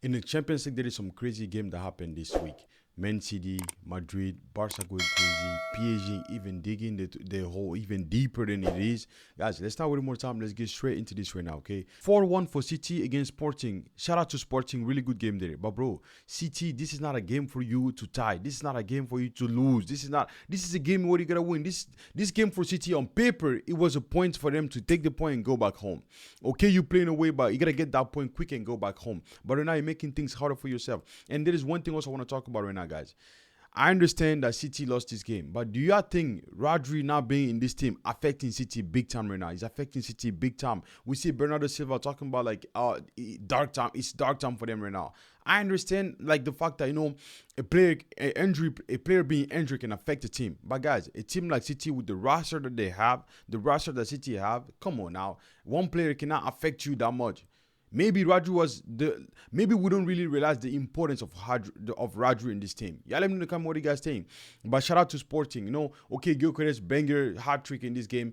In the Champions League, there is some crazy game that happened this week. Man City, Madrid, Barca going crazy, PSG even digging the hole even deeper than it is. Guys, let's not waste more time. Let's get straight into this right now, okay? 4-1 for City against Sporting. Shout out to Sporting, really good game there. But bro, City, this is not a game for you to tie. This is not a game for you to lose. This is a game where you gotta win. This game for City on paper, it was a point for them to take the point and go back home. Okay, you playing away, but you gotta get that point quick and go back home. But right now you're making things harder for yourself. And there is one thing also I want to talk about right now, guys. I understand that City lost this game, but do you think Rodri not being in this team affecting City big time right now? He's affecting City big time. We see Bernardo Silva talking about like dark time. It's dark time for them right now. I understand like the fact that a player being injured can affect the team. But guys, a team like City with the roster that they have, the roster that City have, come on now, one player cannot affect you that much. Maybe maybe we don't really realize the importance of Rodri in this team. Yeah, let me know in the comment what you guys think. But shout out to Sporting. Okay, Gyökeres banger hat trick in this game.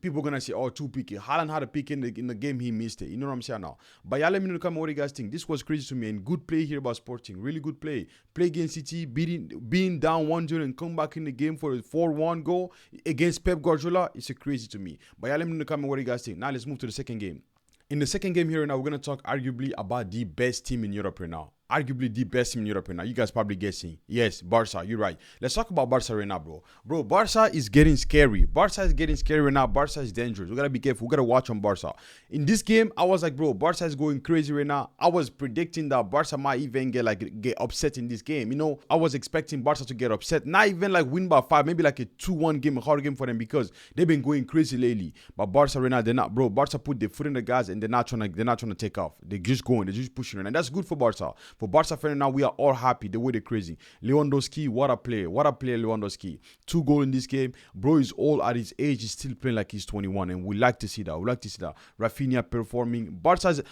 People gonna say, oh, two pick. Haaland had a pick in the game, he missed it. You know what I'm saying now? But yeah, let me know in the comment what you guys think. This was crazy to me and good play here by Sporting. Really good play. Play against City, being down 1-0 and come back in the game for a 4-1 goal against Pep Guardiola. It's crazy to me. But yeah, let me know in the comment what you guys think. Now let's move to the second game. In the second game here now, we're going to talk arguably about the best team in Europe right now. Arguably the best team in Europe right now. You guys probably guessing. Yes, Barca. You're right. Let's talk about Barca right now, bro. Bro, Barca is getting scary. Barca is getting scary right now. Barca is dangerous. We got to be careful. We got to watch on Barca. In this game, I was like, bro, Barca is going crazy right now. I was predicting that Barca might even get upset in this game. I was expecting Barca to get upset. Not even like win by 5. Maybe like a 2-1 game, a hard game for them because they've been going crazy lately. But Barca right now, they're not, bro. Barca put their foot in the gas and they're not trying to take off. They're just going. They're just pushing right now. And that's good for Barca. For Barca fans now, we are all happy the way they're crazy. Lewandowski, what a player Lewandowski. 2 goals in this game. Bro is old at his age. He's still playing like he's 21 and we like to see that. Rafinha performing. Barca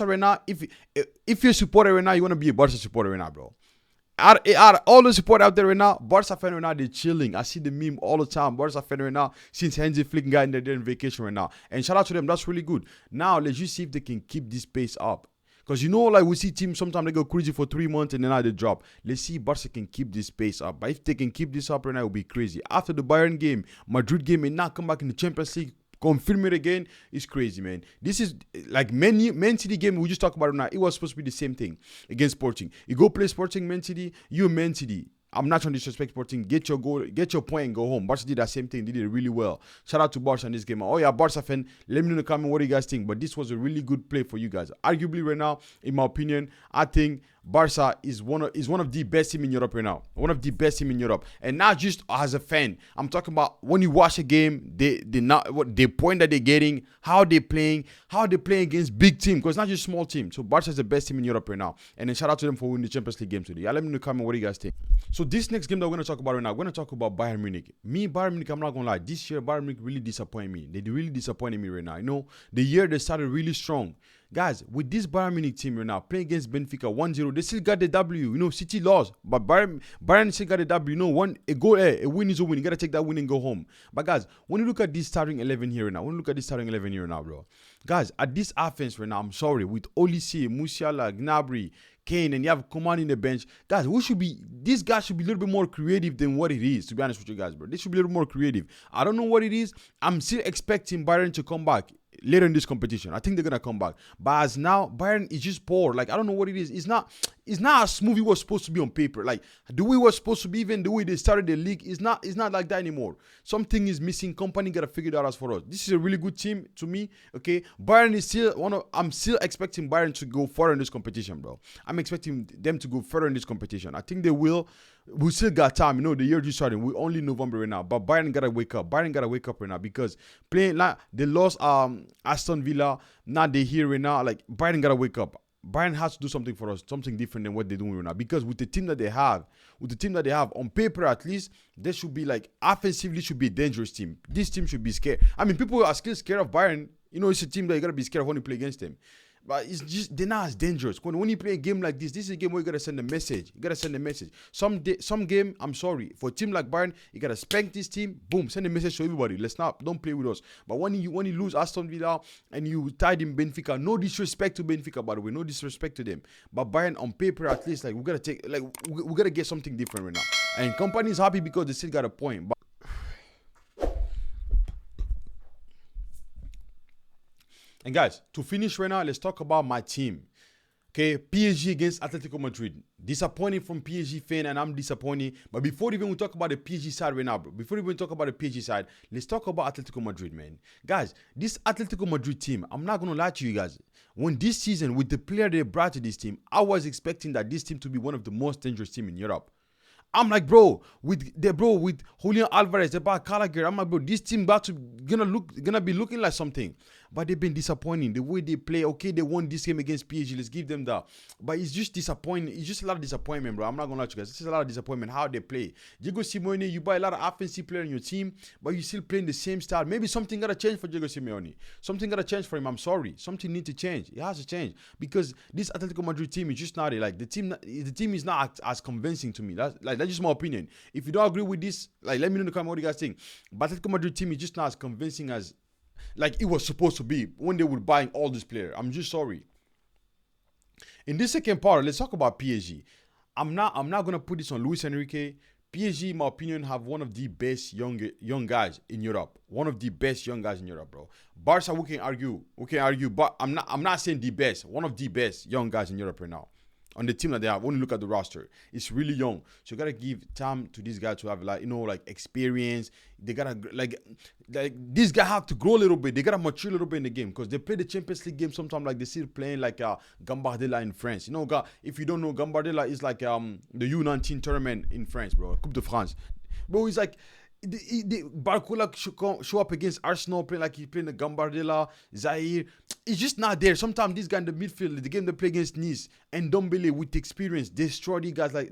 right now, if you're a supporter right now, you want to be a Barca supporter right now, bro. Out all the support out there right now, Barca fan right now, they're chilling. I see the meme all the time. Barca fan right now, since Hansi Flick got in there on vacation right now. And shout out to them, that's really good. Now, let's just see if they can keep this pace up. Because like we see teams sometimes they go crazy for 3 months and then now they drop. Let's see if Barca can keep this pace up. But if they can keep this up right now, it will be crazy. After the Bayern game, Madrid game, and now come back in the Champions League, confirm it again, it's crazy, man. This is like Man City game we just talked about it now. It was supposed to be the same thing against Sporting. You go play Sporting, Man City, you're Man City. I'm not trying to disrespect Sporting. Get your goal, get your point and go home. Barca did that same thing. They did it really well. Shout out to Barca in this game. Oh yeah, Barca fan, let me know in the comment what do you guys think. But this was a really good play for you guys. Arguably right now, in my opinion, I think Barca is one of the best team in Europe right now. One of the best team in Europe. And not just as a fan. I'm talking about when you watch a game, the point that they're getting, how they're playing against big team. Because it's not just small team. So Barca is the best team in Europe right now. And then shout out to them for winning the Champions League game today. Yeah, let me know in the comment what do you guys think. So this next game that we're going to talk about right now, we're going to talk about Bayern Munich. Bayern Munich, I'm not going to lie. This year, Bayern Munich really disappointed me. They really disappointed me right now. The year they started really strong. Guys, with this Bayern Munich team right now, playing against Benfica 1-0, they still got the W. City lost, but Bayern still got the W. A win is a win. You got to take that win and go home. But guys, when you look at this starting 11 here right now, bro. Guys, at this offense right now, I'm sorry, with Olise, Musiala, Gnabry, Kane, and you have Coman in the bench. Guys, these guys should be a little bit more creative than what it is, to be honest with you guys, bro. They should be a little more creative. I don't know what it is. I'm still expecting Bayern to come back later in this competition. I think they're gonna come back. But as now, Bayern is just poor. Like, I don't know what it is. It's not as smooth it was supposed to be on paper. Like, the way it was supposed to be, even the way they started the league, is not like that anymore. Something is missing. Company gotta figure that out for us. This is a really good team to me. Okay. Bayern is still I'm still expecting Bayern to go further in this competition, bro. I'm expecting them to go further in this competition. I think they will. We still got time. The year just started. We're only November right now. But Bayern gotta wake up. Bayern gotta wake up right now because playing like they lost Aston Villa. Now they're here right now. Like, Bayern gotta wake up. Bayern has to do something for us, something different than what they're doing right now. Because with the team that they have, on paper at least, they should be like offensively should be a dangerous team. This team should be scared. I mean, people are still scared of Bayern. It's a team that you gotta be scared of when you play against them. But it's just they're not as dangerous. When you play a game like this is a game where you gotta send a message. You gotta send a message. Some game, I'm sorry, for a team like Bayern, you gotta spank this team. Boom, send a message to everybody. Don't play with us. But when you lose Aston Villa and you tied in Benfica, no disrespect to Benfica, by the way, no disrespect to them. But Bayern on paper, at least, like we gotta get something different right now. And company is happy because they still got a point. But and guys, to finish right now, let's talk about my team. Okay, PSG against Atletico Madrid. Disappointing from PSG fan, and I'm disappointed. But before even we talk about the PSG side right now, bro, before we even talk about the PSG side, let's talk about Atletico Madrid, man. Guys, this Atletico Madrid team, I'm not gonna lie to you guys. When this season, with the player they brought to this team, I was expecting that this team to be one of the most dangerous teams in Europe. I'm like, bro, with Julian Alvarez, about Gallagher, I'm like, bro, this team gonna be looking like something. But they've been disappointing. The way they play, okay, they won this game against PSG. Let's give them that. But it's just disappointing. It's just a lot of disappointment, bro. I'm not gonna lie to you guys. It's just a lot of disappointment how they play. Diego Simeone, you buy a lot of offensive players in your team, but you still playing the same style. Maybe something gotta change for Diego Simeone. Something gotta change for him. I'm sorry. Something needs to change. It has to change because this Atletico Madrid team is just not like the team is not as convincing to me. That's just my opinion. If you don't agree with this, like let me know in the comment what you guys think. But Atletico Madrid team is just not as convincing as like it was supposed to be when they were buying all these players. I'm just sorry. In this second part, let's talk about PSG. I'm not gonna put this on Luis Enrique. PSG, in my opinion, have one of the best young guys in Europe. One of the best young guys in Europe, bro. Barca, we can argue, but I'm not saying the best. One of the best young guys in Europe right now. On the team that they have, when you look at the roster, it's really young. So you gotta give time to these guys to have like experience. They gotta like these guys have to grow a little bit. They gotta mature a little bit in the game because they play the Champions League game sometimes like they still playing like Gambardella in France. You know, if you don't know, Gambardella is like the U19 tournament in France, bro. Coupe de France, bro. It's like. Barcola show up against Arsenal playing like he's playing the Gambardella, Zaire. It's just not there. Sometimes this guy in the midfield, the game they play against Nice and Dombele with experience, destroy these guys like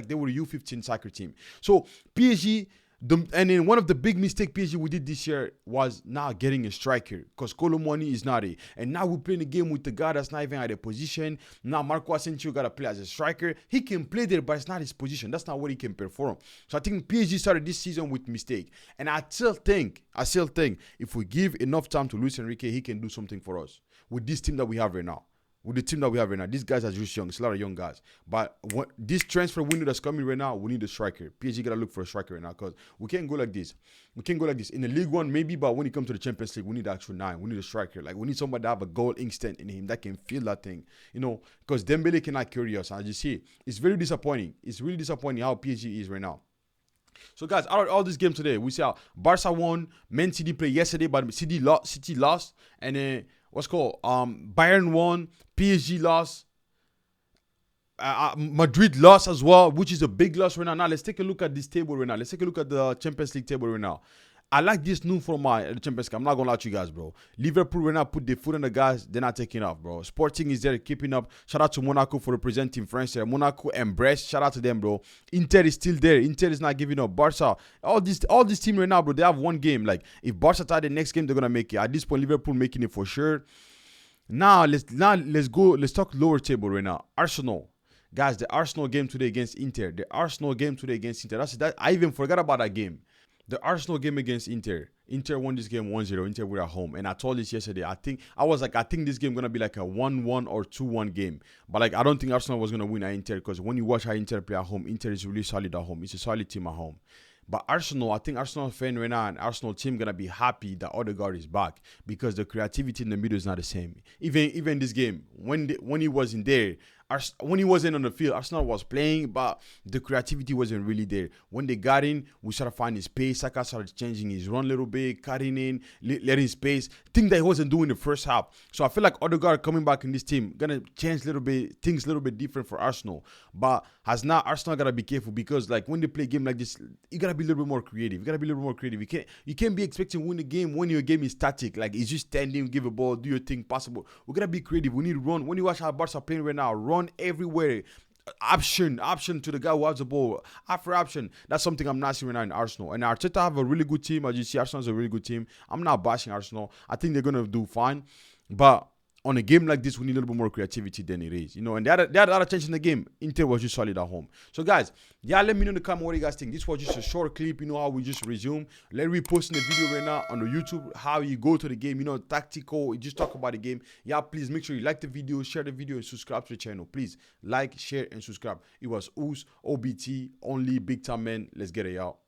they were a U15 soccer team. So PSG. And then one of the big mistakes PSG we did this year was not getting a striker because Colomwani is not it. And now we're playing a game with the guy that's not even at a position. Now Marco Asensio got to play as a striker. He can play there, but it's not his position. That's not what he can perform. So I think PSG started this season with mistake. And I still think if we give enough time to Luis Enrique, he can do something for us with this team that we have right now. These guys are just young. It's a lot of young guys. But this transfer window that's coming right now, we need a striker. PSG got to look for a striker right now because we can't go like this. In the League One, maybe, but when it comes to the Champions League, we need the actual 9. We need a striker. Like, we need somebody to have a goal instinct in him that can feel that thing. You know, because Dembele cannot carry us. I just see it. It's very disappointing. It's really disappointing how PSG is right now. So, guys, out of all this game today, we see how Barca won. Man City played yesterday, but City lost. And then... Bayern won, PSG lost, Madrid lost as well, which is a big loss right now. Now, let's take a look at this table right now. Let's take a look at the Champions League table right now. I like this new format at the Champions League. I'm not going to lie to you guys, bro. Liverpool right now put their foot on the gas. They're not taking off, bro. Sporting is there keeping up. Shout out to Monaco for representing France there. Monaco and Brest. Shout out to them, bro. Inter is still there. Inter is not giving up. Barca, all this team right now, bro, they have one game. Like, if Barca tie the next game, they're going to make it. At this point, Liverpool making it for sure. Now, let's go. Let's talk lower table right now. Arsenal. Guys, the Arsenal game today against Inter. I even forgot about that game. The Arsenal game against Inter. Inter won this game 1-0. Inter were at home. And I told this yesterday. I think this game going to be like a 1-1 or 2-1 game. But like, I don't think Arsenal was going to win at Inter because when you watch how Inter play at home, Inter is really solid at home. It's a solid team at home. But Arsenal, I think Arsenal fan right now and Arsenal team going to be happy that Odegaard is back because the creativity in the middle is not the same. Even this game, when he wasn't there, when he wasn't on the field, Arsenal was playing, but the creativity wasn't really there. When they got in, we started finding space. Saka started changing his run a little bit, cutting in, letting space. Thing that he wasn't doing in the first half. So I feel like Odegaard coming back in this team gonna change things a little bit different for Arsenal. But Arsenal gotta be careful because like when they play a game like this, you gotta be a little bit more creative. You can't be expecting to win the game when your game is static. Like it's just standing, give a ball, do your thing, possible. We gotta be creative. We need to run. When you watch how Barca playing right now, run everywhere. Option to the guy who has the ball. After option. That's something I'm not seeing right now in Arsenal. And Arteta have a really good team. As you see, Arsenal is a really good team. I'm not bashing Arsenal. I think they're going to do fine. But on a game like this, we need a little bit more creativity than it is, and they had a lot of change in the game. Inter was just solid at home. So guys, let me know in the comment what you guys think. This was just a short clip, how we just resume. Let me post in the video right now on the YouTube how you go to the game, tactical, just talk about the game. Please make sure you like the video, share the video, and subscribe to the channel. Please like, share, and subscribe. It was Us OBT, only big time man. Let's get it, y'all.